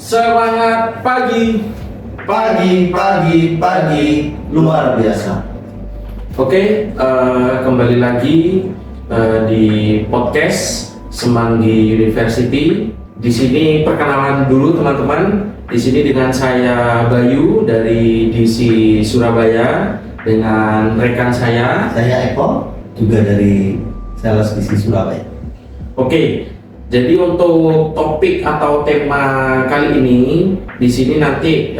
Semangat pagi. Pagi luar biasa. Oke, kembali lagi di podcast Semanggi University. Di sini perkenalan dulu teman-teman. Di sini dengan saya Bayu dari DC Surabaya dengan rekan saya. Saya Eko, juga dari Sales DC Surabaya. Oke. Jadi untuk topik atau tema kali ini di sini nanti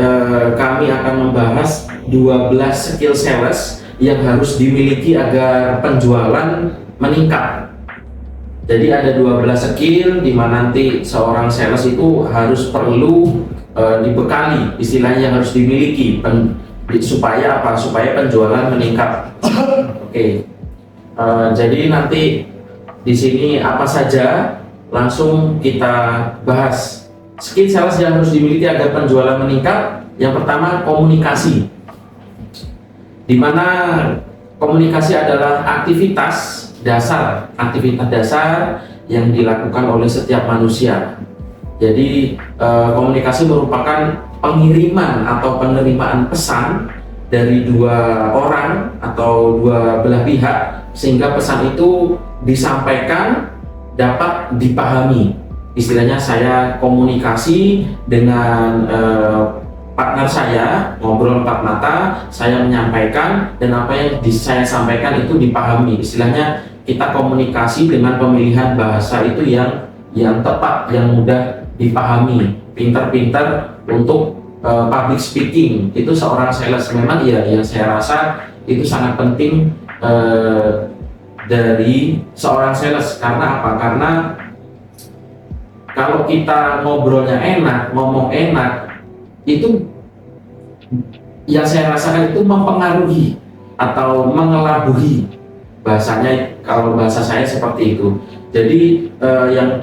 kami akan membahas 12 skill sales yang harus dimiliki agar penjualan meningkat. Jadi ada 12 skill di mana nanti seorang sales itu harus perlu dibekali, istilahnya yang harus dimiliki supaya apa? Supaya penjualan meningkat. Oke. Jadi nanti di sini apa saja? Langsung kita bahas. Skill sales yang harus dimiliki agar penjualan meningkat. Yang pertama, komunikasi. Di mana komunikasi adalah aktivitas dasar yang dilakukan oleh setiap manusia. Jadi komunikasi merupakan pengiriman atau penerimaan pesan dari dua orang atau dua belah pihak sehingga pesan itu disampaikan dapat dipahami. Istilahnya saya komunikasi dengan partner saya, ngobrol empat mata, saya menyampaikan dan apa yang saya sampaikan itu dipahami. Istilahnya kita komunikasi dengan pemilihan bahasa itu yang tepat, yang mudah dipahami. Pintar-pintar untuk public speaking. Itu seorang sales memang ya yang saya rasa itu sangat penting dari seorang sales. Karena apa? Karena kalau kita ngobrolnya enak, ngomong enak, itu yang saya rasakan itu mempengaruhi atau mengelabuhi. Bahasanya, kalau bahasa saya seperti itu. Jadi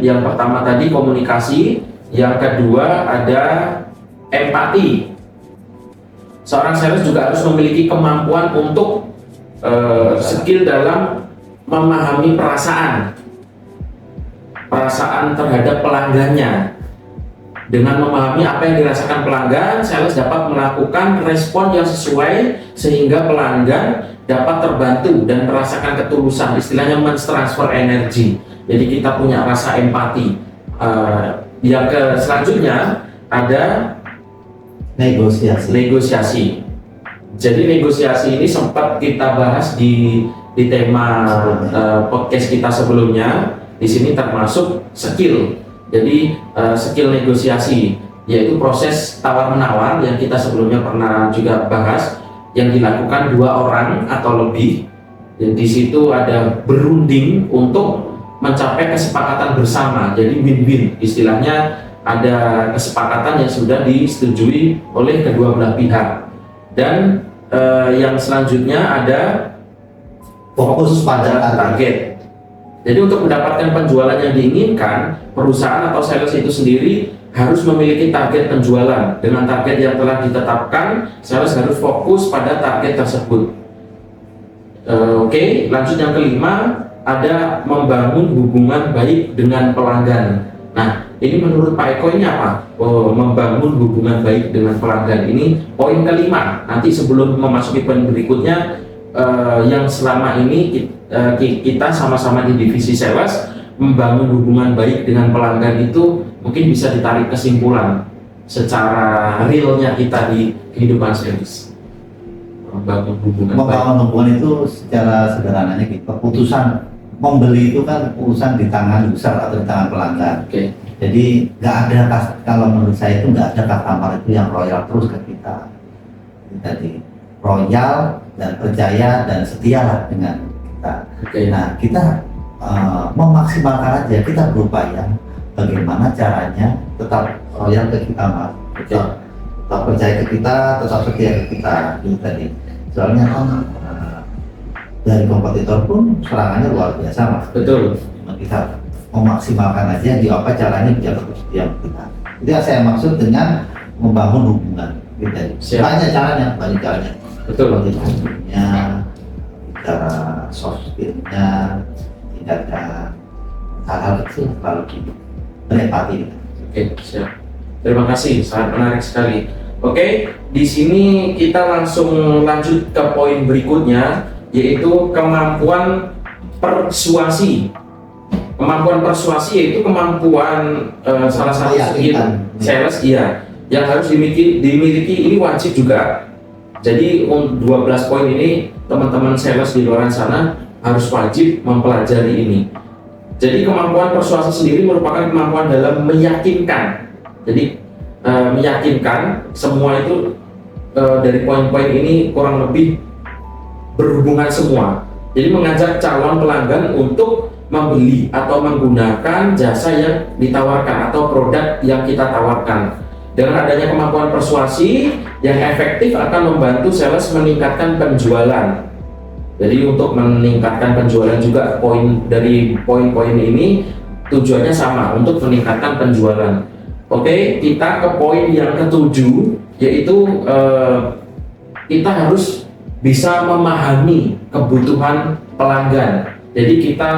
yang pertama tadi komunikasi, yang kedua ada empati. Seorang sales juga harus memiliki kemampuan untuk skill dalam memahami perasaan terhadap pelanggannya. Dengan memahami apa yang dirasakan pelanggan, sales dapat melakukan respon yang sesuai sehingga pelanggan dapat terbantu dan merasakan ketulusan. Istilahnya mentransfer energi. Jadi kita punya rasa empati. Yang selanjutnya ada negosiasi. Jadi negosiasi ini sempat kita bahas di tema podcast kita sebelumnya. Di sini termasuk skill. Jadi skill negosiasi yaitu proses tawar-menawar yang kita sebelumnya pernah juga bahas, yang dilakukan dua orang atau lebih. Dan di situ ada berunding untuk mencapai kesepakatan bersama. Jadi win-win. Istilahnya ada kesepakatan yang sudah disetujui oleh kedua belah pihak. Dan yang selanjutnya ada fokus pada target. Jadi untuk mendapatkan penjualan yang diinginkan, perusahaan atau sales itu sendiri harus memiliki target penjualan. Dengan target yang telah ditetapkan, sales harus fokus pada target tersebut. Oke, lanjut yang kelima, ada membangun hubungan baik dengan pelanggan. Nah, ini menurut Pak Eko ini apa? Membangun hubungan baik dengan pelanggan. Ini poin kelima. Nanti sebelum memasuki poin berikutnya, yang selama ini kita sama-sama di divisi sales membangun hubungan baik dengan pelanggan itu mungkin bisa ditarik kesimpulan secara realnya kita di kehidupan sales. Membangun hubungan itu secara sederhananya keputusan membeli itu kan urusan di tangan besar atau di tangan pelanggan. Okay. Jadi nggak ada, kalau menurut saya itu nggak ada customer itu yang royal terus ke kita. Jadi royal dan percaya dan setialah dengan kita. Okay. Nah, kita memaksimalkan aja, kita berupaya bagaimana caranya tetap royal ke kita, Mas. Okay. Tetap percaya ke kita, tetap setia ke kita. Itu tadi. Soalnya kan dari kompetitor pun serangannya luar biasa, Mas. Betul. Kita memaksimalkan aja di apa caranya biar tetap setia ke kita. Itu yang saya maksud dengan membangun hubungan. Gitu. Banyak caranya. Betul. Bicara soft skillnya, tidak ada hal-hal kecil terlalu berempati. Oke, siap. Terima kasih, sangat menarik sekali. Oke, di sini kita langsung lanjut ke poin berikutnya, yaitu kemampuan persuasi. Kemampuan persuasi yaitu kemampuan salah satu skill sales, iya, yang harus dimiliki ini wajib juga. Jadi 12 poin ini teman-teman sales di luar sana harus wajib mempelajari ini. Jadi kemampuan persuasi sendiri merupakan kemampuan dalam meyakinkan. Jadi meyakinkan semua itu dari poin-poin ini kurang lebih berhubungan semua. Jadi mengajak calon pelanggan untuk membeli atau menggunakan jasa yang ditawarkan atau produk yang kita tawarkan. Dengan adanya kemampuan persuasi yang efektif akan membantu sales meningkatkan penjualan. Jadi untuk meningkatkan penjualan juga dari poin-poin ini tujuannya sama, untuk meningkatkan penjualan. Oke, kita ke poin yang ketujuh, yaitu kita harus bisa memahami kebutuhan pelanggan. Jadi kita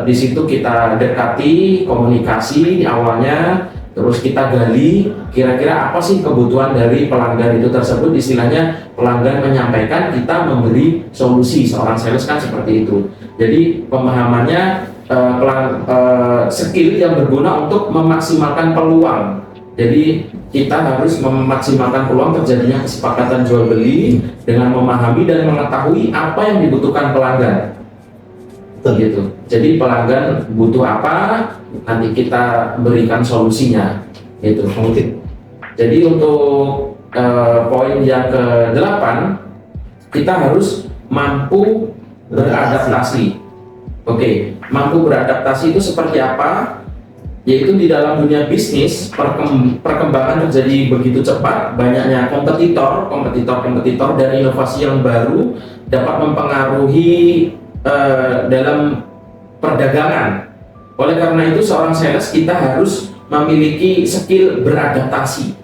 di situ kita dekati, komunikasi di awalnya, terus kita gali kira-kira apa sih kebutuhan dari pelanggan itu tersebut. Istilahnya pelanggan menyampaikan, kita memberi solusi. Seorang sales kan seperti itu. Jadi pemahamannya skill yang berguna untuk memaksimalkan peluang. Jadi kita harus memaksimalkan peluang terjadinya kesepakatan jual beli dengan memahami dan mengetahui apa yang dibutuhkan pelanggan. Gitu. Jadi pelanggan butuh apa, nanti kita berikan solusinya. Gitu. Jadi untuk poin yang ke-8, kita harus mampu beradaptasi. Oke, mampu beradaptasi itu seperti apa? Yaitu di dalam dunia bisnis perkembangan terjadi begitu cepat, banyaknya kompetitor dan inovasi yang baru dapat mempengaruhi dalam perdagangan. Oleh karena itu seorang sales kita harus memiliki skill beradaptasi.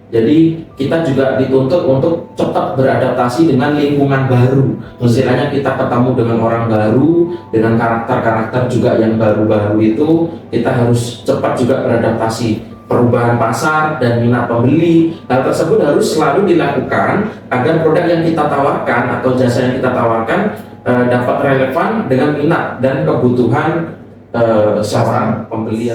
Jadi kita juga dituntut untuk cepat beradaptasi dengan lingkungan baru. Istilahnya kita ketemu dengan orang baru, dengan karakter-karakter juga yang baru-baru itu, kita harus cepat juga beradaptasi. Perubahan pasar dan minat pembeli, hal tersebut harus selalu dilakukan agar produk yang kita tawarkan atau jasa yang kita tawarkan dapat relevan dengan minat dan kebutuhan seorang pembeli.